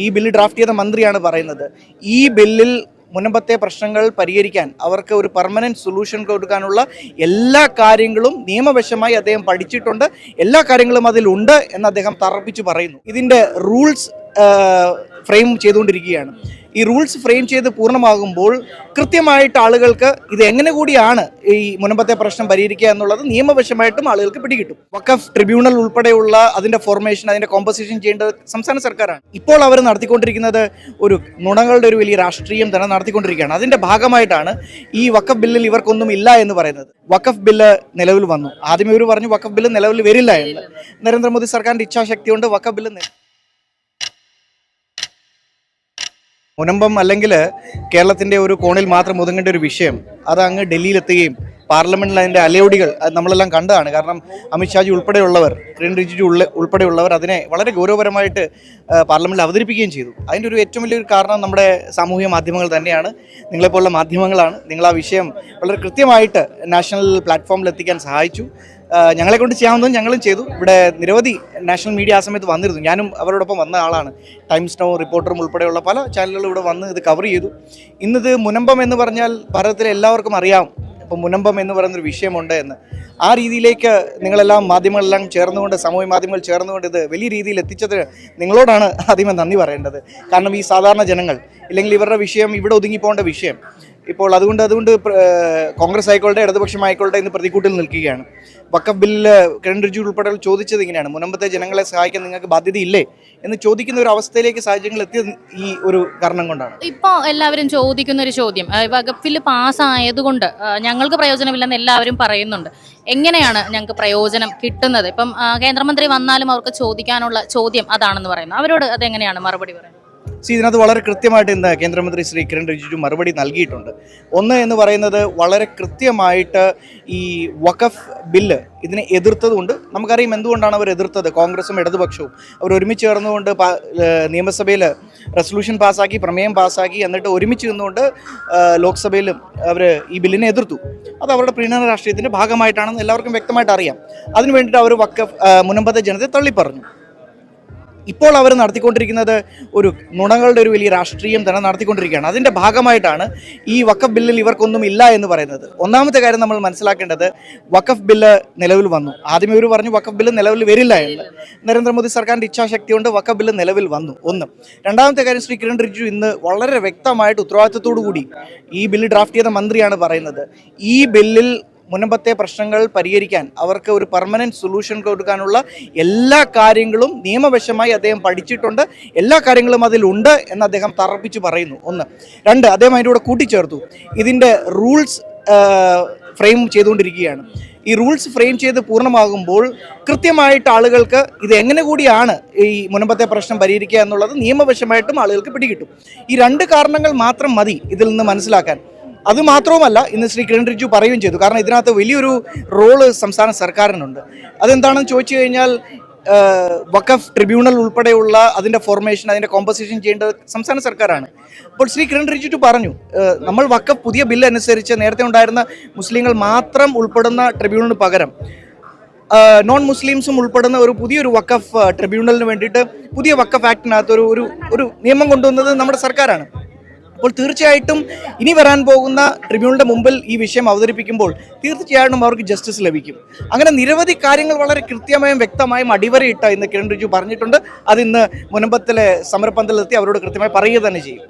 ഈ bill draft ചെയ്ത മന്ത്രിയാണ് പറയുന്നത്. ഈ ബില്ലിൽ മുൻപത്തെ പ്രശ്നങ്ങൾ പരിഹരിക്കാൻ, അവർക്ക് ഒരു പെർമനന്റ് സൊല്യൂഷൻ കൊടുക്കാനുള്ള എല്ലാ കാര്യങ്ങളും നിയമവശമായി അദ്ദേഹം പഠിച്ചിട്ടുണ്ട്, എല്ലാ കാര്യങ്ങളും അതിലുണ്ട് എന്ന് അദ്ദേഹം തറപ്പിച്ച് പറയുന്നു. ഇതിൻ്റെ റൂൾസ് ഫ്രെയിം ചെയ്തുകൊണ്ടിരിക്കുകയാണ്. ഈ റൂൾസ് ഫ്രെയിം ചെയ്ത് പൂർണ്ണമാകുമ്പോൾ കൃത്യമായിട്ട് ആളുകൾക്ക് ഇത് എങ്ങനെ കൂടിയാണ് ഈ മുൻപത്തെ പ്രശ്നം പരിഹരിക്കുക എന്നുള്ളത് നിയമവശമായിട്ടും ആളുകൾക്ക് പിടികിട്ടും. വഖഫ് ട്രിബ്യൂണൽ ഉൾപ്പെടെയുള്ള അതിൻ്റെ ഫോർമേഷൻ, അതിൻ്റെ കോമ്പസിഷൻ ചെയ്യേണ്ടത് സംസ്ഥാന സർക്കാരാണ്. ഇപ്പോൾ അവർ നടത്തിക്കൊണ്ടിരിക്കുന്നത് ഒരു നുണകളുടെ ഒരു വലിയ രാഷ്ട്രീയം തന്നെ നടത്തിക്കൊണ്ടിരിക്കുകയാണ്. അതിൻ്റെ ഭാഗമായിട്ടാണ് ഈ വഖഫ് ബില്ലിൽ ഇവർക്കൊന്നും ഇല്ല എന്ന് പറയുന്നത്. വഖഫ് ബില്ല് നിലവിൽ വന്നു. ആദ്യമേ ഇവർ പറഞ്ഞു വഖഫ് ബില്ല് നിലവിൽ വരില്ല എന്ന്. നരേന്ദ്രമോദി സർക്കാരിൻ്റെ ഇച്ഛാശക്തി കൊണ്ട് വഖഫ് ബില്ല് മുനമ്പം അല്ലെങ്കിൽ കേരളത്തിൻ്റെ ഒരു കോണിൽ മാത്രം ഒതുങ്ങേണ്ട ഒരു വിഷയം അത് അങ്ങ് ഡൽഹിയിലെത്തുകയും പാർലമെൻറ്റിൽ അതിൻ്റെ അലയോടികൾ അത് നമ്മളെല്ലാം കണ്ടതാണ്. കാരണം അമിത്ഷാജി ഉൾപ്പെടെയുള്ളവർ, കിരൺ റിജിജു ഉൾപ്പെടെയുള്ളവർ അതിനെ വളരെ ഗൗരവപരമായിട്ട് പാർലമെൻറ്റിൽ അവതരിപ്പിക്കുകയും ചെയ്തു. അതിൻ്റെ ഒരു ഏറ്റവും വലിയൊരു കാരണം നമ്മുടെ സാമൂഹിക മാധ്യമങ്ങൾ തന്നെയാണ്. നിങ്ങളെപ്പോലുള്ള മാധ്യമങ്ങളാണ്. നിങ്ങൾ ആ വിഷയം വളരെ കൃത്യമായിട്ട് നാഷണൽ പ്ലാറ്റ്ഫോമിൽ എത്തിക്കാൻ സഹായിച്ചു. ഞങ്ങളെ കൊണ്ട് ചെയ്യാവുന്നതും ഞങ്ങളും ചെയ്തു. ഇവിടെ നിരവധി നാഷണൽ മീഡിയ ആ സമയത്ത് വന്നിരുന്നു. ഞാനും അവരോടൊപ്പം വന്ന ആളാണ്. ടൈംസ് നൗ, റിപ്പോർട്ടറും ഉൾപ്പെടെയുള്ള പല ചാനലുകളും ഇവിടെ വന്ന് ഇത് കവർ ചെയ്തു. ഇന്നിത് മുനമ്പം എന്ന് പറഞ്ഞാൽ ഭാരതത്തിലെ എല്ലാവർക്കും അറിയാം ഇപ്പം മുനമ്പം എന്ന് പറയുന്നൊരു വിഷയമുണ്ട് എന്ന്. ആ രീതിയിലേക്ക് നിങ്ങളെല്ലാം മാധ്യമങ്ങളെല്ലാം ചേർന്നുകൊണ്ട്, സാമൂഹ്യ മാധ്യമങ്ങൾ ചേർന്നുകൊണ്ട് ഇത് വലിയ രീതിയിൽ എത്തിച്ചത് നിങ്ങളോടാണ് ആദ്യമേ നന്ദി പറയേണ്ടത്. കാരണം ഈ സാധാരണ ജനങ്ങൾ, ഇല്ലെങ്കിൽ ഇവരുടെ വിഷയം ഇവിടെ ഒതുങ്ങിപ്പോകേണ്ട വിഷയം ഇപ്പോൾ അതുകൊണ്ട് കോൺഗ്രസ് ആയിക്കോട്ടെ ഇടതുപക്ഷമായിക്കോട്ടെ ഇന്ന് പ്രതിക്കൂട്ടിൽ നിൽക്കുകയാണ്. വഖഫ് ബില്ല് കിരൺ റിജിജു ഉൾപ്പെടെ ചോദിച്ചത് ഇങ്ങനെയാണ്: മുനമ്പത്തെ ജനങ്ങളെ സഹായിക്കാൻ നിങ്ങൾക്ക് ബാധ്യതയില്ലേ എന്ന് ചോദിക്കുന്ന ഒരു അവസ്ഥയിലേക്ക് സാഹചര്യങ്ങൾ എത്തിയത് ഈ ഒരു കാരണം കൊണ്ടാണ്. ഇപ്പോൾ എല്ലാവരും ചോദിക്കുന്ന ഒരു ചോദ്യം, വഖഫ് ബില്ല് പാസ്സായതുകൊണ്ട് ഞങ്ങൾക്ക് പ്രയോജനമില്ലെന്ന് എല്ലാവരും പറയുന്നുണ്ട്. എങ്ങനെയാണ് ഞങ്ങൾക്ക് പ്രയോജനം കിട്ടുന്നത്? ഇപ്പം കേന്ദ്രമന്ത്രി വന്നാലും അവർക്ക് ചോദിക്കാനുള്ള ചോദ്യം അതാണെന്ന് പറയുന്നു. അവരോട് അതെങ്ങനെയാണ് മറുപടി പറയുന്നത്? ഇതിനകത്ത് വളരെ കൃത്യമായിട്ട് ഇന്ന് കേന്ദ്രമന്ത്രി ശ്രീ കിരൺ റിജിജു മറുപടി നൽകിയിട്ടുണ്ട്. ഒന്ന് എന്ന് പറയുന്നത്, വളരെ കൃത്യമായിട്ട് ഈ വഖഫ് ബില്ല് ഇതിനെ എതിർത്തതുകൊണ്ട് നമുക്കറിയാം എന്തുകൊണ്ടാണ് അവർ എതിർത്തത്. കോൺഗ്രസും ഇടതുപക്ഷവും അവർ ഒരുമിച്ച് ചേർന്നുകൊണ്ട് നിയമസഭയിൽ റെസൊല്യൂഷൻ പാസ്സാക്കി, പ്രമേയം പാസ്സാക്കി, എന്നിട്ട് ഒരുമിച്ച് നിന്നുകൊണ്ട് ലോക്സഭയിലും അവർ ഈ ബില്ലിനെ എതിർത്തു. അത് അവരുടെ പ്രീണന രാഷ്ട്രീയത്തിൻ്റെ ഭാഗമായിട്ടാണെന്ന് എല്ലാവർക്കും വ്യക്തമായിട്ട് അറിയാം. അതിനു വേണ്ടിയിട്ട് അവർ വഖഫ് മുനമ്പത്തെ ജനതയെ തള്ളിപ്പറഞ്ഞു. ഇപ്പോൾ അവർ നടത്തിക്കൊണ്ടിരിക്കുന്നത് ഒരു നുണകളുടെ ഒരു വലിയ രാഷ്ട്രീയം തന്നെ നടത്തിക്കൊണ്ടിരിക്കുകയാണ്. അതിൻ്റെ ഭാഗമായിട്ടാണ് ഈ വഖഫ് ബില്ലിൽ ഇവർക്കൊന്നും ഇല്ല എന്ന് പറയുന്നത്. ഒന്നാമത്തെ കാര്യം നമ്മൾ മനസ്സിലാക്കേണ്ടത്, വഖഫ് ബില്ല് നിലവിൽ വന്നു. ആദ്യമേ ഇവർ പറഞ്ഞു വഖഫ് ബില്ല് നിലവിൽ വരില്ല എന്ന്. നരേന്ദ്രമോദി സർക്കാരിൻ്റെ ഇച്ഛാശക്തി കൊണ്ട് വഖഫ് ബില്ല് നിലവിൽ വന്നു. ഒന്ന്. രണ്ടാമത്തെ കാര്യം, ശ്രീ കിരൺ റിജിജു ഇന്ന് വളരെ വ്യക്തമായിട്ട് ഉത്തരവാദിത്തത്തോടു കൂടി ഈ ബില്ല് ഡ്രാഫ്റ്റ് ചെയ്ത മന്ത്രിയാണ് പറയുന്നത്. ഈ ബില്ലിൽ മുൻപത്തെ പ്രശ്നങ്ങൾ പരിഹരിക്കാൻ, അവർക്ക് ഒരു പെർമനന്റ് സൊല്യൂഷൻ കൊടുക്കാനുള്ള എല്ലാ കാര്യങ്ങളും നിയമവശമായി അദ്ദേഹം പഠിച്ചിട്ടുണ്ട്, എല്ലാ കാര്യങ്ങളും അതിലുണ്ട് എന്ന് അദ്ദേഹം തറപ്പിച്ച് പറയുന്നു. ഒന്ന്. രണ്ട്, അദ്ദേഹം അതിൻ്റെ കൂടെ കൂട്ടിച്ചേർത്തു, ഇതിൻ്റെ റൂൾസ് ഫ്രെയിം ചെയ്തുകൊണ്ടിരിക്കുകയാണ്. ഈ റൂൾസ് ഫ്രെയിം ചെയ്ത് പൂർണ്ണമാകുമ്പോൾ കൃത്യമായിട്ട് ആളുകൾക്ക് ഇത് എങ്ങനെ കൂടിയാണ് ഈ മുൻപത്തെ പ്രശ്നം പരിഹരിക്കുക എന്നുള്ളത് നിയമവശമായിട്ടും ആളുകൾക്ക് പിടികിട്ടും. ഈ രണ്ട് കാരണങ്ങൾ മാത്രം മതി ഇതിൽ നിന്ന് മനസ്സിലാക്കാൻ. അതുമാത്രവുമല്ല, ഇന്ന് ശ്രീ കിരൺ റിജിജു പറയുകയും ചെയ്തു. കാരണം ഇതിനകത്ത് വലിയൊരു റോള് സംസ്ഥാന സർക്കാരിനുണ്ട്. അതെന്താണെന്ന് ചോദിച്ചു കഴിഞ്ഞാൽ, വഖഫ് ട്രിബ്യൂണൽ ഉൾപ്പെടെയുള്ള അതിൻ്റെ ഫോർമേഷൻ, അതിൻ്റെ കോമ്പസിഷൻ ചെയ്യേണ്ടത് സംസ്ഥാന സർക്കാരാണ്. അപ്പോൾ ശ്രീ കിരൺ റിജിജു പറഞ്ഞു, നമ്മൾ വഖഫ് പുതിയ ബില്ല് അനുസരിച്ച് നേരത്തെ ഉണ്ടായിരുന്ന മുസ്ലിങ്ങൾ മാത്രം ഉൾപ്പെടുന്ന ട്രിബ്യൂണലിന് പകരം നോൺ മുസ്ലിംസും ഉൾപ്പെടുന്ന ഒരു പുതിയൊരു വഖഫ് ട്രിബ്യൂണലിന് വേണ്ടിയിട്ട് പുതിയ വഖഫ് ആക്ടിനകത്ത് ഒരു നിയമം കൊണ്ടുവന്നത് നമ്മുടെ സർക്കാരാണ്. അപ്പോൾ തീർച്ചയായിട്ടും ഇനി വരാൻ പോകുന്ന ട്രിബ്യൂണലിൻ്റെ മുമ്പിൽ ഈ വിഷയം അവതരിപ്പിക്കുമ്പോൾ തീർച്ചയായിട്ടും അവർക്ക് ജസ്റ്റിസ് ലഭിക്കും. അങ്ങനെ നിരവധി കാര്യങ്ങൾ വളരെ കൃത്യമായും വ്യക്തമായും അടിവരയിട്ട ഇന്ന് കിരൺ റിജിജു പറഞ്ഞിട്ടുണ്ട്. അതിന്ന് മുനമ്പത്തിലെ സമരപന്തലിലെത്തി അവരോട് കൃത്യമായി പറയുക തന്നെ ചെയ്യും.